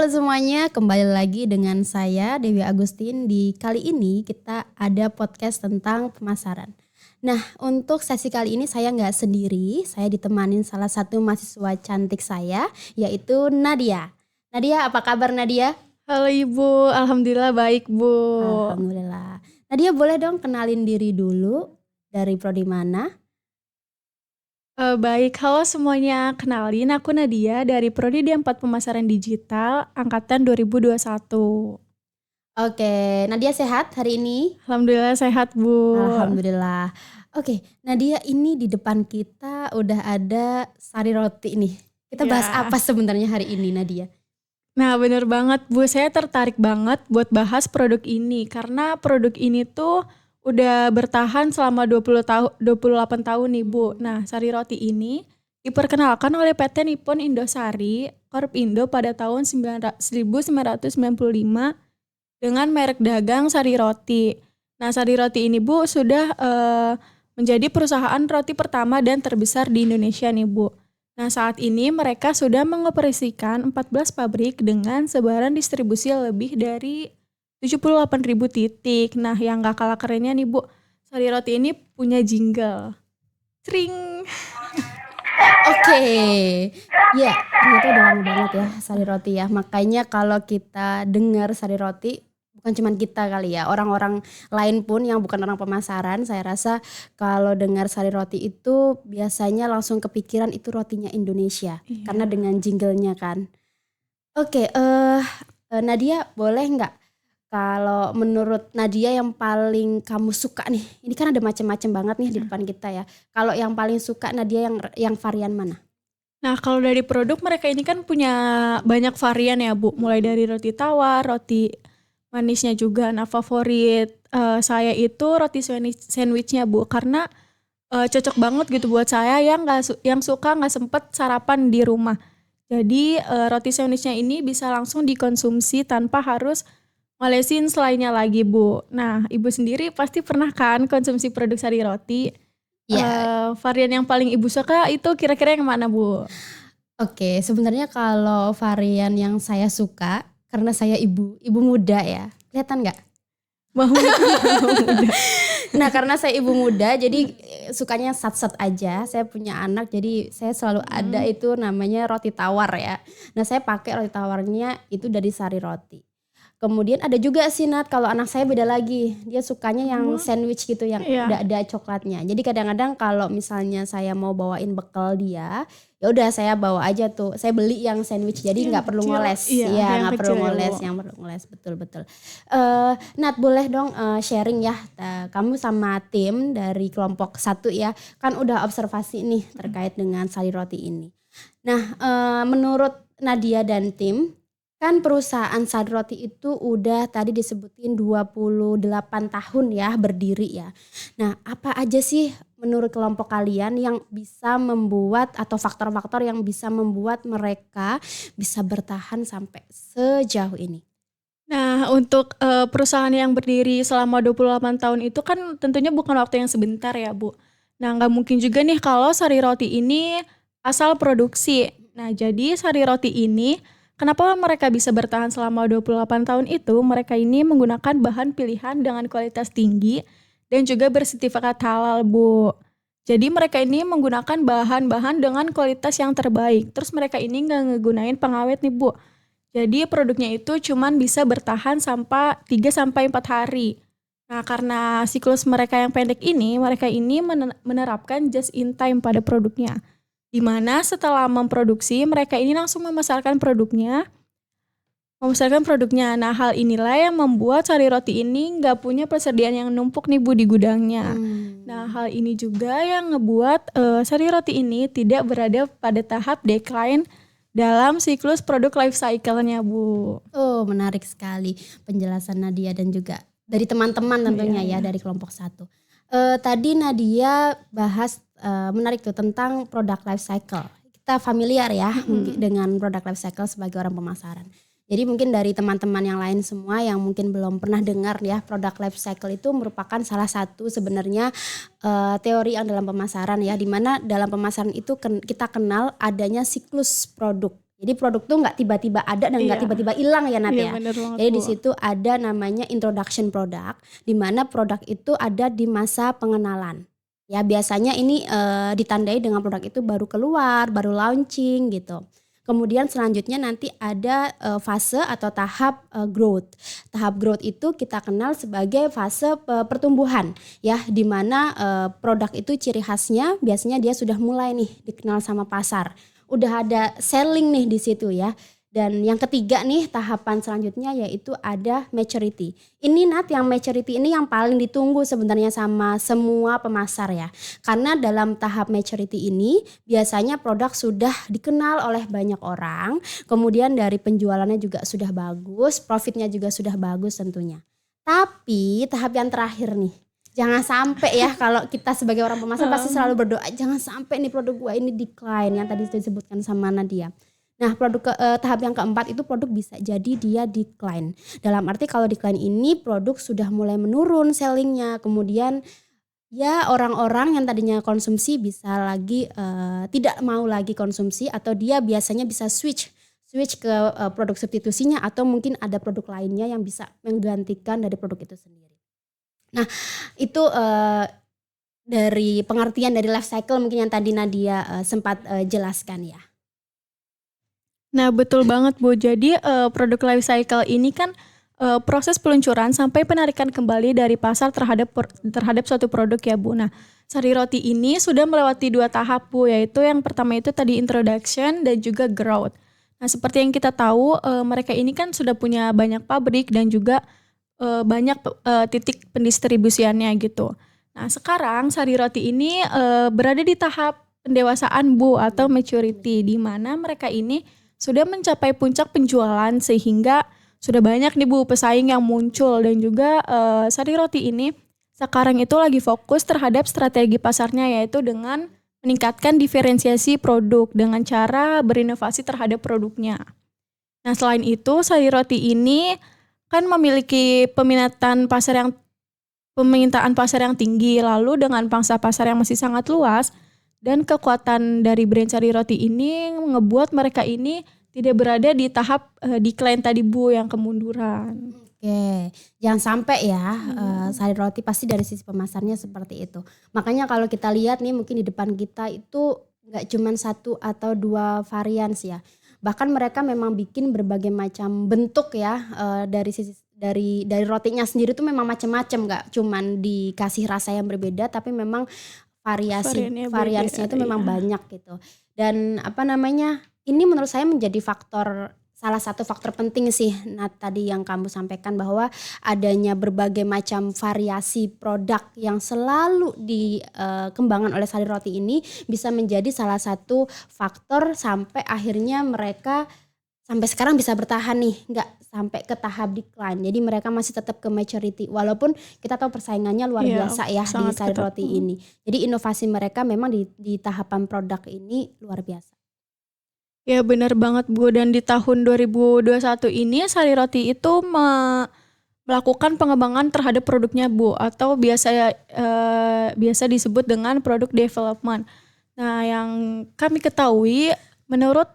Halo semuanya, kembali lagi dengan saya Dewi Agustin. Di kali ini kita ada podcast tentang pemasaran. Nah, untuk sesi kali ini saya nggak sendiri, saya ditemanin salah satu mahasiswa cantik saya, yaitu Nadia. Nadia, apa kabar Nadia? Halo Ibu, Alhamdulillah baik Bu. Alhamdulillah. Nadia boleh dong kenalin diri dulu, dari prodi mana? Baik, halo semuanya. Kenalin aku Nadia dari Prodi D4 Pemasaran Digital Angkatan 2021. Oke, Nadia sehat hari ini? Alhamdulillah sehat Bu. Alhamdulillah. Oke, Nadia, ini di depan kita udah ada sari roti nih. Kita bahas Ya. apa sebenarnya hari ini, Nadia? Nah bener banget Bu, saya tertarik banget buat bahas produk ini. Karena produk ini tuh udah bertahan selama 28 tahun nih Bu. Nah sari roti ini diperkenalkan oleh PT Nippon Indosari Corp Indo pada tahun 1995 dengan merek dagang Sari Roti. Nah, Sari Roti ini Bu sudah menjadi perusahaan roti pertama dan terbesar di Indonesia nih Bu. Nah, saat ini mereka sudah mengoperasikan 14 pabrik dengan sebaran distribusi lebih dari 78.000 titik. Nah, yang gak kalah kerennya nih Bu, Sari Roti ini punya jingle. Tring. Oke, ya ternyata udah lama banget ya sari roti ya. Makanya kalau kita dengar sari roti, bukan cuma kita kali ya, orang-orang lain pun yang bukan orang pemasaran, saya rasa kalau dengar sari roti itu biasanya langsung kepikiran itu rotinya Indonesia. Iya. Karena dengan jinglenya kan. Oke, Nadia boleh nggak kalau menurut Nadia yang paling kamu suka nih, ini kan ada macam-macam banget nih di depan kita ya. Kalau yang paling suka Nadia yang varian mana? Nah, kalau dari produk mereka ini kan punya banyak varian ya Bu, mulai dari roti tawar, roti manisnya juga. Nah, favorit saya itu roti sandwichnya Bu, karena cocok banget gitu buat saya yang suka nggak sempet sarapan di rumah. Jadi roti sandwichnya ini bisa langsung dikonsumsi tanpa harus ngolesin selainnya lagi Bu. Nah, Ibu sendiri pasti pernah kan konsumsi produk sari roti? Ya, Varian yang paling Ibu suka itu kira-kira yang mana Bu? oke. Sebenarnya kalau varian yang saya suka, karena saya ibu muda ya, kelihatan nggak? Mau muda. Nah, karena saya ibu muda, jadi sukanya sat-sat aja. Saya punya anak, jadi saya selalu ada itu namanya roti tawar ya. Nah, saya pakai roti tawarnya itu dari sari roti. Kemudian ada juga sih Nat, kalau anak saya beda lagi. Dia sukanya yang sandwich gitu yang Iya. udah ada coklatnya. Jadi kadang-kadang kalau misalnya saya mau bawain bekal dia, ya udah saya bawa aja tuh. Saya beli yang sandwich jadi nggak perlu kecil. ngoles. Iya, Iya, yang nggak perlu kecil ya, ngoles, Bu. yang perlu ngoles betul-betul. Nat, boleh dong sharing ya. Kamu sama tim dari kelompok 1 ya, kan udah observasi nih terkait dengan sari roti ini. Nah, menurut Nadia dan tim, kan perusahaan sari roti itu udah tadi disebutin 28 tahun ya berdiri ya. Nah, apa aja sih menurut kelompok kalian yang bisa membuat atau faktor-faktor yang bisa membuat mereka bisa bertahan sampai sejauh ini? Nah, untuk perusahaan yang berdiri selama 28 tahun itu kan tentunya bukan waktu yang sebentar ya, Bu. Nah, nggak mungkin juga nih kalau sari roti ini asal produksi. Nah, jadi sari roti ini kenapa mereka bisa bertahan selama 28 tahun itu? Mereka ini menggunakan bahan pilihan dengan kualitas tinggi dan juga bersertifikat halal, Bu. Jadi mereka ini menggunakan bahan-bahan dengan kualitas yang terbaik. Terus mereka ini nggak ngegunain pengawet nih, Bu. Jadi produknya itu cuman bisa bertahan sampai 3-4 hari. Nah, karena siklus mereka yang pendek ini, mereka ini menerapkan just in time pada produknya. Di mana setelah memproduksi, mereka ini langsung memasarkan produknya. Nah, hal inilah yang membuat sari roti ini nggak punya persediaan yang numpuk nih Bu di gudangnya. Nah, hal ini juga yang ngebuat sari roti ini tidak berada pada tahap decline dalam siklus produk life cycle-nya, Bu. Oh, menarik sekali penjelasan Nadia dan juga dari teman-teman tentunya ya dari kelompok 1. Tadi Nadia bahas menarik tuh tentang produk life cycle. Kita familiar ya dengan produk life cycle sebagai orang pemasaran. Jadi mungkin dari teman-teman yang lain semua yang mungkin belum pernah dengar ya, produk life cycle itu merupakan salah satu sebenarnya teori yang dalam pemasaran ya, di mana dalam pemasaran itu kita kenal adanya siklus produk. Jadi produk tuh nggak tiba-tiba ada dan nggak Iya. tiba-tiba hilang ya Nat Iya ya. bener banget Jadi Bu. di situ ada namanya introduction product, di mana produk itu ada di masa pengenalan. Ya biasanya ini ditandai dengan produk itu baru keluar, baru launching gitu. Kemudian selanjutnya nanti ada fase atau tahap growth. Tahap growth itu kita kenal sebagai fase pertumbuhan ya, di mana produk itu ciri khasnya biasanya dia sudah mulai nih dikenal sama pasar. Udah ada selling nih di situ ya. Dan yang ketiga nih tahapan selanjutnya yaitu ada maturity. Ini Nat, yang maturity ini yang paling ditunggu sebenarnya sama semua pemasar ya. Karena dalam tahap maturity ini biasanya produk sudah dikenal oleh banyak orang, kemudian dari penjualannya juga sudah bagus, profitnya juga sudah bagus tentunya. Tapi tahap yang terakhir nih, jangan sampai ya, kalau kita sebagai orang pemasar pasti selalu berdoa jangan sampai nih produk gua ini decline yang tadi disebutkan sama Nadia. Nah tahap yang keempat itu produk bisa jadi dia decline. Dalam arti kalau decline ini produk sudah mulai menurun sellingnya, kemudian ya orang-orang yang tadinya konsumsi bisa lagi tidak mau lagi konsumsi, atau dia biasanya bisa switch ke produk substitusinya, atau mungkin ada produk lainnya yang bisa menggantikan dari produk itu sendiri. Nah itu dari pengertian dari life cycle mungkin yang tadi Nadia sempat jelaskan ya. Nah betul banget Bu, jadi produk life cycle ini kan proses peluncuran sampai penarikan kembali dari pasar terhadap suatu produk ya Bu. Nah Sari Roti ini sudah melewati 2 tahap Bu, yaitu yang pertama itu tadi introduction dan juga growth. Nah seperti yang kita tahu mereka ini kan sudah punya banyak pabrik dan juga banyak titik pendistribusiannya gitu. Nah sekarang Sari Roti ini berada di tahap pendewasaan Bu atau maturity, di mana mereka ini sudah mencapai puncak penjualan sehingga sudah banyak nih Bu pesaing yang muncul, dan juga Sari Roti ini sekarang itu lagi fokus terhadap strategi pasarnya, yaitu dengan meningkatkan diferensiasi produk dengan cara berinovasi terhadap produknya. Nah selain itu Sari Roti ini kan memiliki permintaan pasar yang tinggi, lalu dengan pangsa pasar yang masih sangat luas. Dan kekuatan dari brand Sari Roti ini ngebuat mereka ini tidak berada di tahap decline tadi Bu, yang kemunduran. Oke, jangan sampai ya Sari Roti pasti dari sisi pemasarnya seperti itu. Makanya kalau kita lihat nih mungkin di depan kita itu nggak cuma 1 atau 2 varian sih ya. Bahkan mereka memang bikin berbagai macam bentuk ya, dari sisi dari rotinya sendiri tuh memang macam-macam, nggak cuman dikasih rasa yang berbeda, tapi memang variasinya itu memang banyak gitu. Dan ini menurut saya menjadi salah satu faktor penting sih Nat, tadi yang kamu sampaikan bahwa adanya berbagai macam variasi produk yang selalu dikembangkan oleh Sari Roti ini bisa menjadi salah satu faktor sampai akhirnya mereka sampai sekarang bisa bertahan nih, nggak sampai ke tahap decline. Jadi mereka masih tetap ke maturity, walaupun kita tahu persaingannya luar biasa ya di Sari Roti ini. Jadi inovasi mereka memang di tahapan produk ini luar biasa. Ya benar banget Bu, dan di tahun 2021 ini Sari Roti itu melakukan pengembangan terhadap produknya Bu, atau biasa disebut dengan product development. Nah yang kami ketahui menurut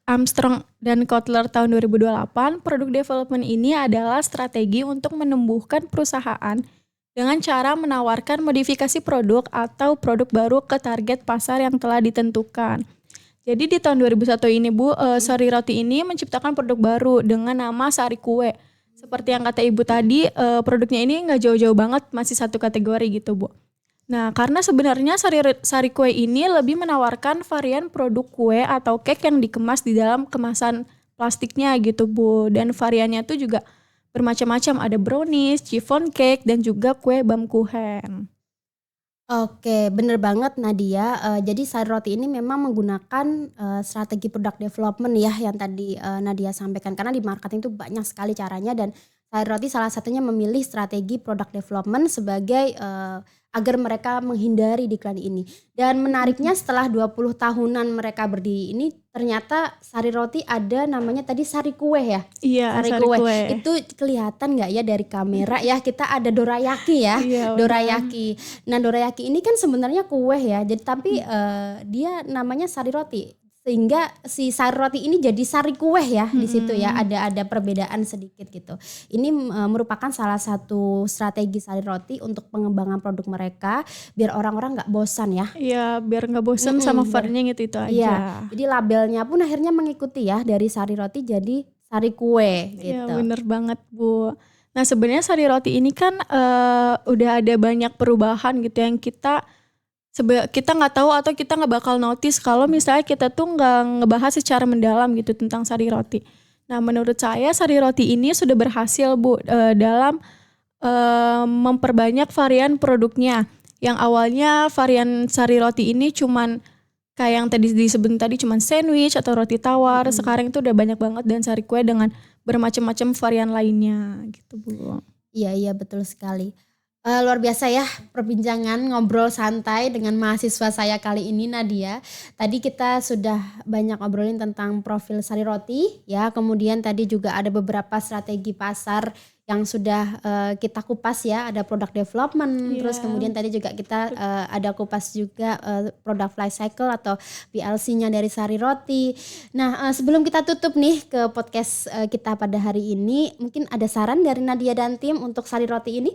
Armstrong dan Kotler tahun 2028, product development ini adalah strategi untuk menumbuhkan perusahaan dengan cara menawarkan modifikasi produk atau produk baru ke target pasar yang telah ditentukan. Jadi di tahun 2001 ini Bu, Sari Roti ini menciptakan produk baru dengan nama Sari Kue. Seperti yang kata Ibu tadi, produknya ini nggak jauh-jauh banget, masih satu kategori gitu Bu. Nah karena sebenarnya Sari Kue ini lebih menawarkan varian produk kue atau cake yang dikemas di dalam kemasan plastiknya gitu Bu. Dan variannya tuh juga bermacam-macam, ada brownies, chiffon cake, dan juga kue bamkuchen. Oke, bener banget Nadia. Jadi Sari Roti ini memang menggunakan strategi product development ya yang tadi Nadia sampaikan, karena di marketing itu banyak sekali caranya, dan Sari Roti salah satunya memilih strategi product development sebagai agar mereka menghindari decline ini. Dan menariknya setelah 20 tahunan mereka berdiri ini, ternyata Sari Roti ada namanya tadi Sari Kue ya. Iya, Sari Kue. Itu kelihatan nggak ya dari kamera ya, kita ada dorayaki ya. Iya, dorayaki. Nah dorayaki ini kan sebenarnya kue ya, jadi tapi dia namanya Sari Roti. sehingga si sari roti ini jadi sari kue ya di situ ya, ada perbedaan sedikit gitu. Ini merupakan salah satu strategi sari roti untuk pengembangan produk mereka biar orang-orang nggak bosan ya. Iya, biar nggak bosan sama variannya itu aja. Iya, jadi labelnya pun akhirnya mengikuti ya, dari sari roti jadi sari kue Iya, gitu. bener banget Bu. Nah sebenarnya sari roti ini kan udah ada banyak perubahan gitu yang kita nggak tahu atau kita nggak bakal notice kalau misalnya kita tuh nggak ngebahas secara mendalam gitu tentang sari roti. Nah menurut saya sari roti ini sudah berhasil Bu dalam memperbanyak varian produknya. Yang awalnya varian sari roti ini cuman kayak yang tadi disebutin tadi cuman sandwich atau roti tawar. Sekarang itu udah banyak banget dan sari kue dengan bermacam-macam varian lainnya gitu Bu. Iya betul sekali. Luar biasa ya perbincangan ngobrol santai dengan mahasiswa saya kali ini Nadia. Tadi kita sudah banyak ngobrolin tentang profil sari roti ya, kemudian tadi juga ada beberapa strategi pasar yang sudah kita kupas ya, ada product development, terus kemudian tadi juga kita ada kupas juga product life cycle atau PLC-nya dari sari roti. Nah sebelum kita tutup nih ke podcast kita pada hari ini, mungkin ada saran dari Nadia dan tim untuk sari roti ini?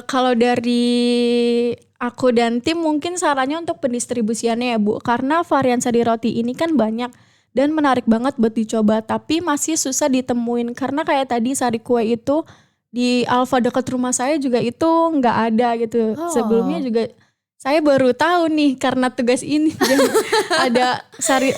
Kalau dari aku dan tim mungkin sarannya untuk pendistribusiannya ya Bu, karena varian sari roti ini kan banyak dan menarik banget buat dicoba, tapi masih susah ditemuin karena kayak tadi sari kue itu di Alfa dekat rumah saya juga itu nggak ada gitu. Sebelumnya juga saya baru tahu nih karena tugas ini ada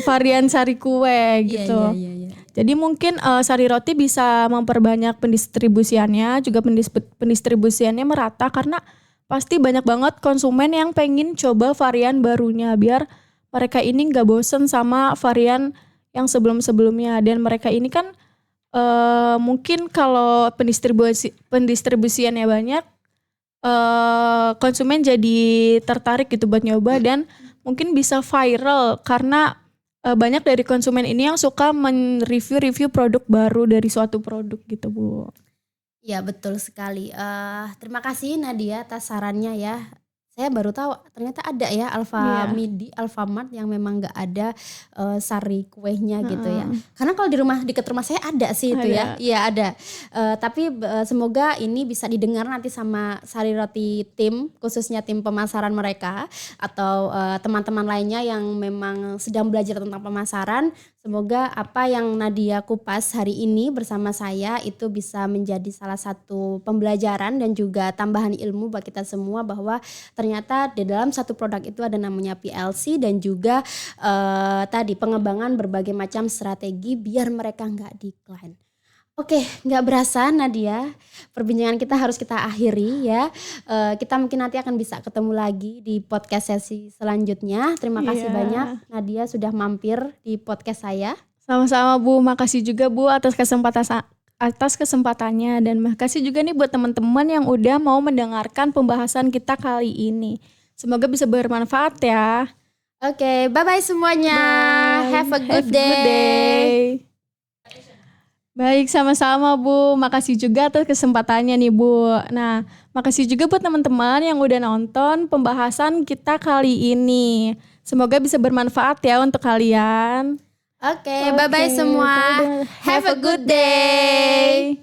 varian sari kue gitu. Iya. Jadi mungkin sari roti bisa memperbanyak pendistribusiannya, juga pendistribusiannya merata karena pasti banyak banget konsumen yang pengen coba varian barunya biar mereka ini nggak bosen sama varian yang sebelum-sebelumnya. Dan mereka ini kan mungkin kalau pendistribusiannya banyak, konsumen jadi tertarik gitu buat nyoba dan mungkin bisa viral karena banyak dari konsumen ini yang suka mereview produk baru dari suatu produk gitu Bu. Ya betul sekali. Terima kasih Nadia atas sarannya ya. Saya baru tahu ternyata ada ya Alfamart yang memang nggak ada sari kuehnya gitu ya. Karena kalau dekat rumah saya ada sih itu ya. Iya ada. Tapi semoga ini bisa didengar nanti sama sari roti tim, khususnya tim pemasaran mereka atau teman-teman lainnya yang memang sedang belajar tentang pemasaran. Semoga apa yang Nadia kupas hari ini bersama saya itu bisa menjadi salah satu pembelajaran dan juga tambahan ilmu buat kita semua bahwa ternyata di dalam satu produk itu ada namanya PLC dan juga tadi pengembangan berbagai macam strategi biar mereka nggak decline. Oke, nggak berasa Nadia, perbincangan kita harus kita akhiri ya. Kita mungkin nanti akan bisa ketemu lagi di podcast sesi selanjutnya. Terima kasih banyak Nadia sudah mampir di podcast saya. Sama-sama Bu, makasih juga Bu atas kesempatannya dan makasih juga nih buat teman-teman yang udah mau mendengarkan pembahasan kita kali ini. Semoga bisa bermanfaat ya. Oke, bye-bye semuanya. Bye. Have a good day. Baik, sama-sama Bu. Makasih juga atas kesempatannya nih Bu. Nah, makasih juga buat teman-teman yang udah nonton pembahasan kita kali ini. Semoga bisa bermanfaat ya untuk kalian. Oke, bye-bye semua. Have a good day.